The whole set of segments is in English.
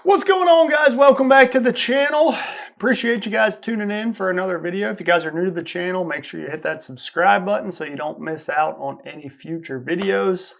What's going on, guys? Welcome back to the channel. Appreciate you guys tuning in for another video. If you guys are new to the channel, make sure you hit that subscribe button so you don't miss out on any future videos.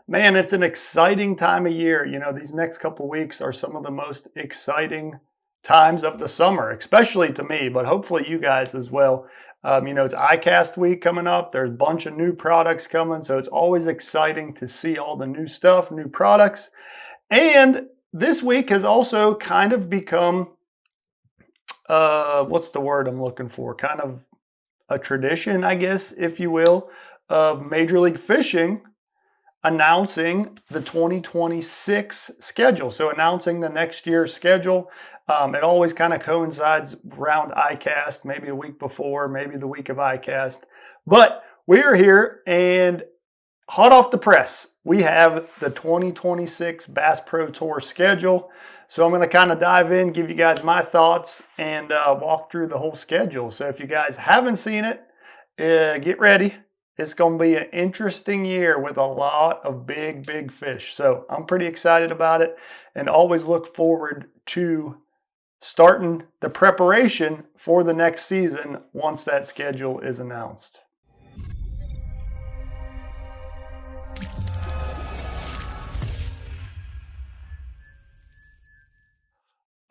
Man, it's an exciting time of year. You know, these next couple weeks are some of the most exciting times of the summer, especially to me, but hopefully you guys as well. You know, it's iCast week coming up. There's a bunch of new products coming, so it's always exciting to see all the new stuff, new products. And this week has also kind of become, what's the word I'm looking for? Kind of a tradition, I guess, if you will, of Major League Fishing announcing the 2026 schedule. So announcing the next year's schedule. It always kind of coincides around iCast, maybe a week before, maybe the week of iCast. But we are here and hot off the press, we have the 2026 Bass Pro Tour schedule. So I'm going to kind of dive in, give you guys my thoughts, and walk through the whole schedule. So if you guys haven't seen it, get ready. It's going to be an interesting year with a lot of big fish. So I'm pretty excited about it and always look forward to starting the preparation for the next season once that schedule is announced.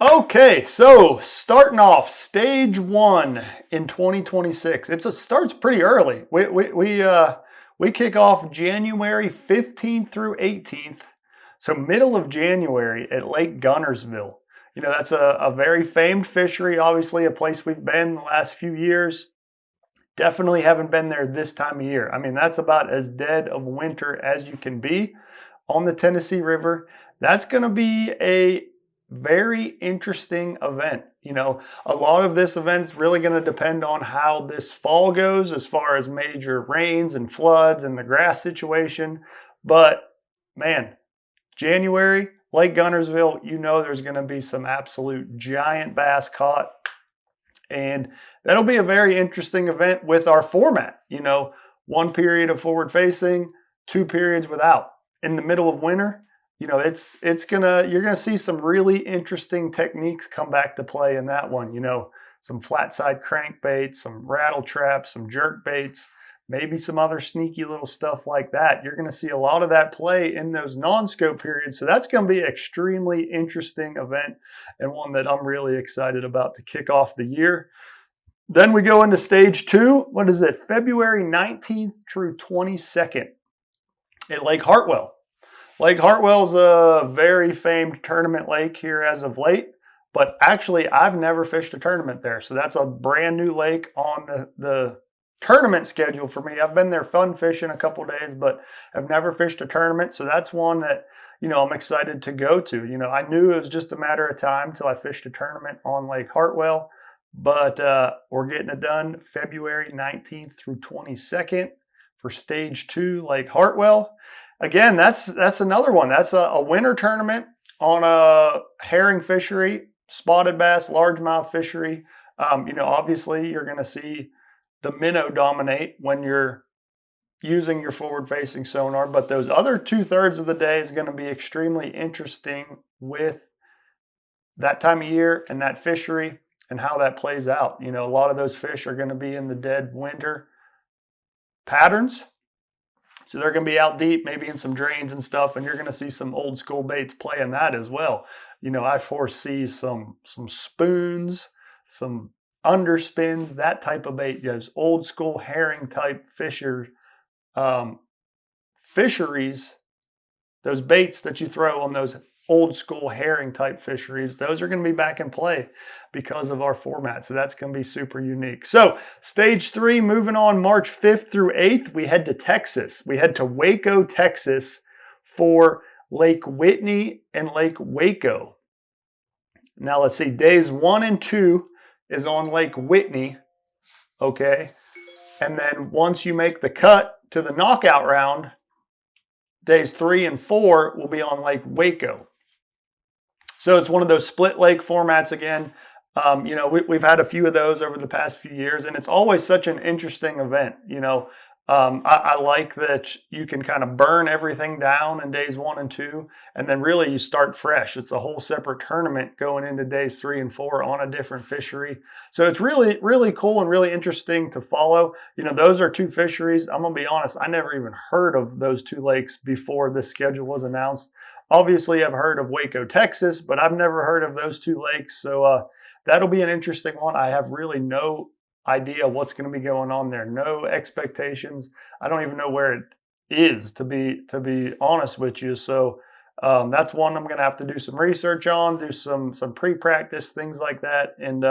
Okay, so starting off stage one in 2026. It starts pretty early. We kick off January 15th through 18th, so middle of January at Lake Guntersville. You know, that's a very famed fishery, obviously a place we've been the last few years. Definitely haven't been there this time of year. I mean, that's about as dead of winter as you can be on the Tennessee River. That's going to be a very interesting event. You know, a lot of this event's really going to depend on how this fall goes as far as major rains and floods and the grass situation. But man, January, Lake Guntersville, you know there's going to be some absolute giant bass caught. And that'll be a very interesting event with our format. You know, one period of forward facing, 2 periods without. In the middle of winter, you know, you're gonna see some really interesting techniques come back to play in that one. You know, some flat side crankbaits, some rattle traps, some jerk baits, maybe some other sneaky little stuff like that. You're gonna see a lot of that play in those non-scope periods. So that's gonna be an extremely interesting event and one that I'm really excited about to kick off the year. Then we go into stage two. What is it? February 19th through 22nd at Lake Hartwell. Lake Hartwell's a very famed tournament lake here as of late, but actually I've never fished a tournament there. So that's a brand new lake on the tournament schedule for me. I've been there fun fishing a couple days, but I've never fished a tournament. So that's one that, you know, I'm excited to go to. You know, I knew it was just a matter of time till I fished a tournament on Lake Hartwell, but we're getting it done February 19th through 22nd for stage two, Lake Hartwell. Again, that's another one. That's a winter tournament on a herring fishery, spotted bass, largemouth fishery. You know, obviously you're going to see the minnow dominate when you're using your forward-facing sonar, but those other 2/3 of the day is going to be extremely interesting with that time of year and that fishery and how that plays out. You know, a lot of those fish are going to be in the dead winter patterns. So they're going to be out deep, maybe in some drains and stuff, and you're going to see some old school baits play in that as well. You know, I foresee some spoons, some underspins, that type of bait. Those old school herring type fisheries, those baits that you throw on those old school herring type fisheries, those are going to be back in play because of our format. So that's going to be super unique. So stage three, moving on March 5th through 8th, we head to Texas. We head to Waco, Texas for Lake Whitney and Lake Waco. Now let's see, days 1 and 2 is on Lake Whitney. Okay. And then once you make the cut to the knockout round, days 3 and 4 will be on Lake Waco. So it's one of those split lake formats again. You know, we've had a few of those over the past few years, and it's always such an interesting event. You know, I like that you can kind of burn everything down in days 1 and 2, and then really you start fresh. It's a whole separate tournament going into days 3 and 4 on a different fishery. So it's really, really cool and really interesting to follow. Those are 2 fisheries. I'm going to be honest, I never even heard of those 2 lakes before this schedule was announced. Obviously, I've heard of Waco, Texas, but I've never heard of those 2 lakes. So that'll be an interesting one. I have really no idea what's going to be going on there. No expectations. I don't even know where it is, to be honest with you. So that's one I'm going to have to do some research on, do some pre-practice, things like that, and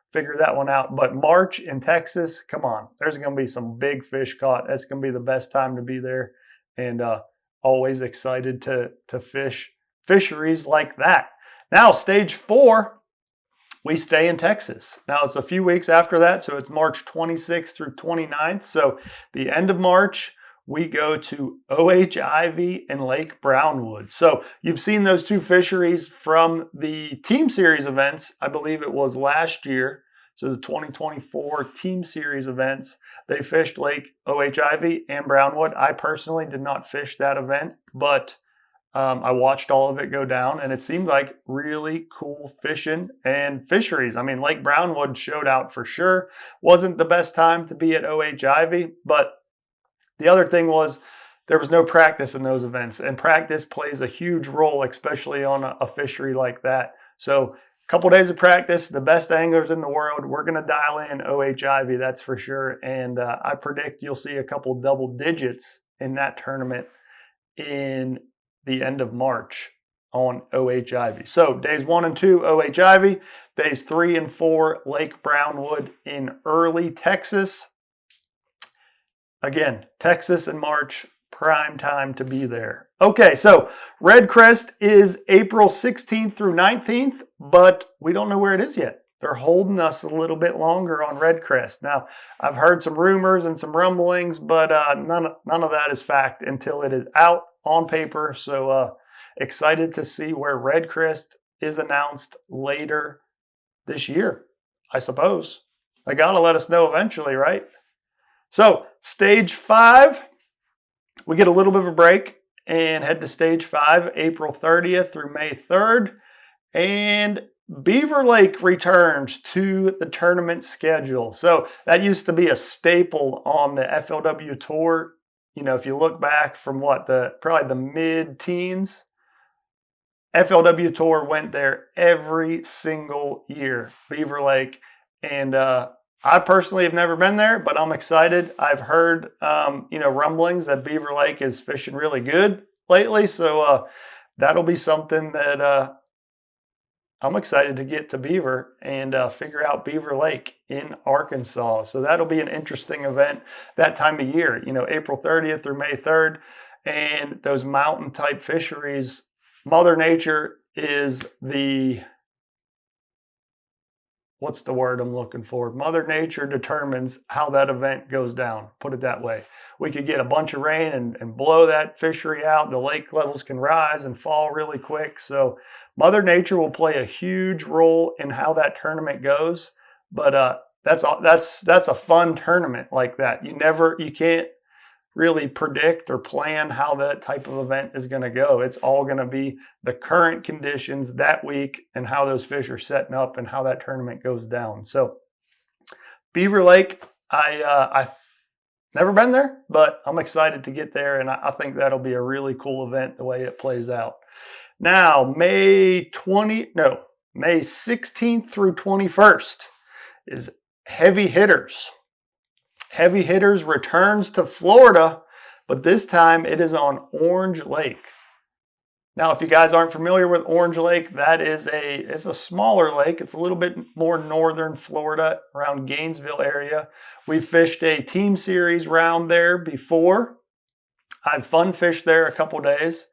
figure that one out. But March in Texas, come on, there's going to be some big fish caught. That's going to be the best time to be there, and always excited to fish fisheries like that. Now, stage 4. We stay in Texas. Now, it's a few weeks after that, so it's March 26th through 29th. So the end of March, we go to Oivvy and Lake Brownwood. So you've seen those 2 fisheries from the team series events. I believe it was last year. So the 2024 team series events, they fished Lake Oivvy and Brownwood. I personally did not fish that event, but I watched all of it go down, and it seemed like really cool fishing and fisheries. I mean, Lake Brownwood showed out for sure. Wasn't the best time to be at Oivvy, but the other thing was there was no practice in those events, and practice plays a huge role, especially on a fishery like that. So a couple days of practice, the best anglers in the world, we're going to dial in Oivvy, that's for sure. And I predict you'll see a couple double digits in that tournament in the end of March on Oivvy. So days 1 and 2, Oivvy. Days 3 and 4, Lake Brownwood in early Texas. Again, Texas in March, prime time to be there. Okay, so Red Crest is April 16th through 19th, but we don't know where it is yet. They're holding us a little bit longer on Red Crest. Now, I've heard some rumors and some rumblings, but none of that is fact until it is out on paper. So excited to see where Red Crest is announced later this year, I suppose. They got to let us know eventually, right? So stage 5, we get a little bit of a break and head to stage 5, April 30th through May 3rd. And Beaver Lake returns to the tournament schedule. So that used to be a staple on the FLW Tour. If you look back from probably the mid-teens, FLW Tour went there every single year, Beaver Lake. And I personally have never been there, but I'm excited. I've heard, rumblings that Beaver Lake is fishing really good lately. So that'll be something that I'm excited to get to Beaver and figure out Beaver Lake in Arkansas. So that'll be an interesting event that time of year, April 30th through May 3rd. And those mountain type fisheries, Mother Nature is what's the word I'm looking for? Mother Nature determines how that event goes down, put it that way. We could get a bunch of rain and blow that fishery out. The lake levels can rise and fall really quick. So Mother Nature will play a huge role in how that tournament goes. But that's a fun tournament like that. You can't really predict or plan how that type of event is going to go. It's all going to be the current conditions that week and how those fish are setting up and how that tournament goes down. So Beaver Lake, I've never been there, but I'm excited to get there, and I think that'll be a really cool event the way it plays out. Now, May 16th through 21st is Heavy Hitters. Heavy Hitters returns to Florida, but this time it is on Orange Lake. Now, if you guys aren't familiar with Orange Lake, it's a smaller lake. It's a little bit more northern Florida, around Gainesville area. We've fished a team series round there before. I've fun fished there a couple days,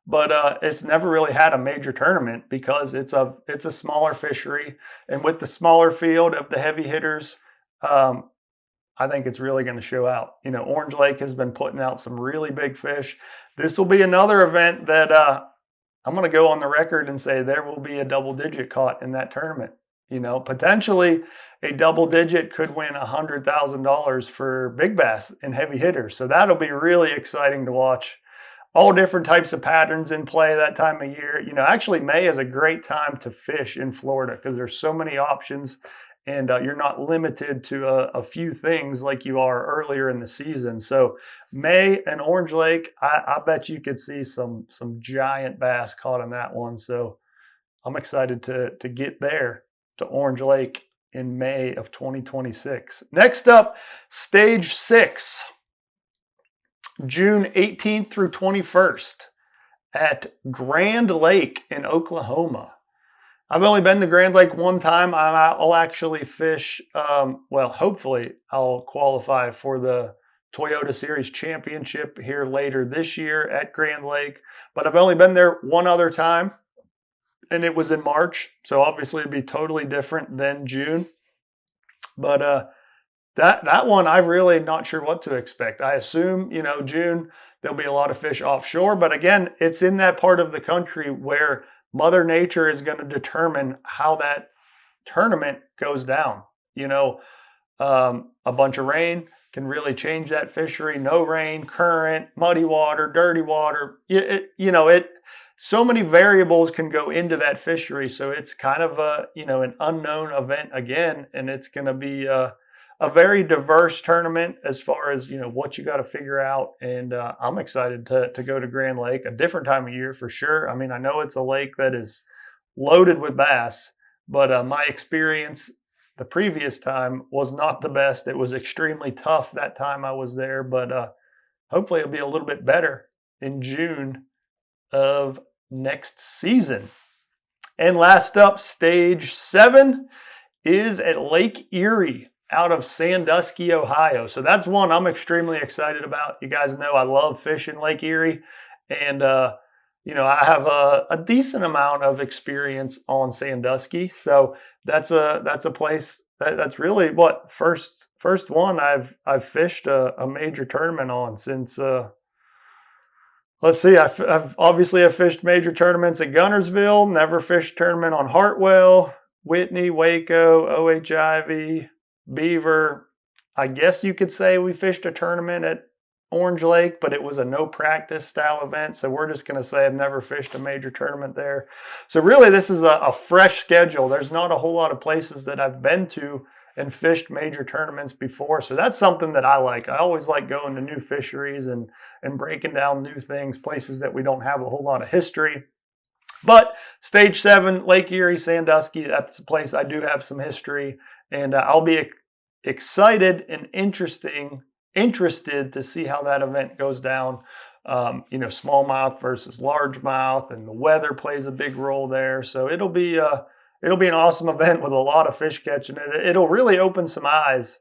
but it's never really had a major tournament because it's a smaller fishery, and with the smaller field of the Heavy Hitters, I think it's really going to show out. Orange Lake has been putting out some really big fish. This will be another event that I'm going to go on the record and say there will be a double digit caught in that tournament. Potentially a double digit could win $100,000 for big bass and heavy hitters. So that'll be really exciting to watch. All different types of patterns in play that time of year. Actually May is a great time to fish in Florida because there's so many options, and you're not limited to a few things like you are earlier in the season. So May and Orange Lake, I bet you could see some giant bass caught in that one. So I'm excited to get there to Orange Lake in May of 2026. Next up, stage 6. June 18th through 21st at Grand Lake in Oklahoma. I've only been to Grand Lake one time. I'll actually fish, hopefully I'll qualify for the Toyota Series Championship here later this year at Grand Lake, but I've only been there one other time, and it was in March, so obviously it'd be totally different than June. But that one, I'm really not sure what to expect. I assume, June, there'll be a lot of fish offshore. But again, it's in that part of the country where Mother Nature is going to determine how that tournament goes down. A bunch of rain can really change that fishery. No rain, current, muddy water, dirty water. So many variables can go into that fishery. So it's kind of an unknown event again, and it's going to be a very diverse tournament as far as, what you got to figure out. And I'm excited to go to Grand Lake, a different time of year for sure. I mean, I know it's a lake that is loaded with bass, but my experience the previous time was not the best. It was extremely tough that time I was there, but hopefully it'll be a little bit better in June of next season. And last up, stage 7 is at Lake Erie out of Sandusky, Ohio. So that's one I'm extremely excited about. You guys know I love fishing Lake Erie, and I have a decent amount of experience on Sandusky. So that's a place that's really what first one I've fished a major tournament on since. Let's see, I've fished major tournaments at Guntersville. Never fished a tournament on Hartwell, Whitney, Waco, Oivvy, Beaver. I guess you could say we fished a tournament at Orange Lake, but it was a no practice style event. So we're just going to say I've never fished a major tournament there. So really this is a fresh schedule. There's not a whole lot of places that I've been to and fished major tournaments before. So that's something that I like. I always like going to new fisheries and breaking down new things, places that we don't have a whole lot of history. But stage 7, Lake Erie, Sandusky, that's a place I do have some history. And I'll be excited and interested to see how that event goes down. Smallmouth versus largemouth, and the weather plays a big role there. So it'll be an awesome event with a lot of fish catching. It'll really open some eyes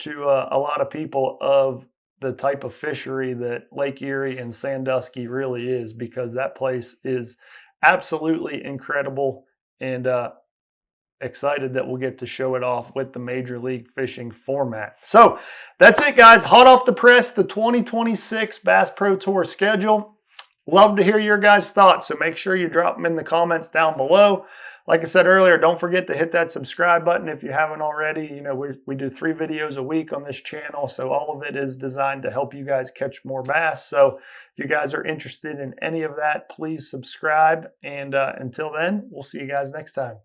to a lot of people of the type of fishery that Lake Erie and Sandusky really is, because that place is absolutely incredible, and excited that we'll get to show it off with the Major League Fishing format. So that's it, guys. Hot off the press, the 2026 Bass Pro Tour schedule. Love to hear your guys' thoughts, so make sure you drop them in the comments down below. Like I said earlier, don't forget to hit that subscribe button if you haven't already. We do 3 videos a week on this channel, so all of it is designed to help you guys catch more bass. So if you guys are interested in any of that, please subscribe. And until then, we'll see you guys next time.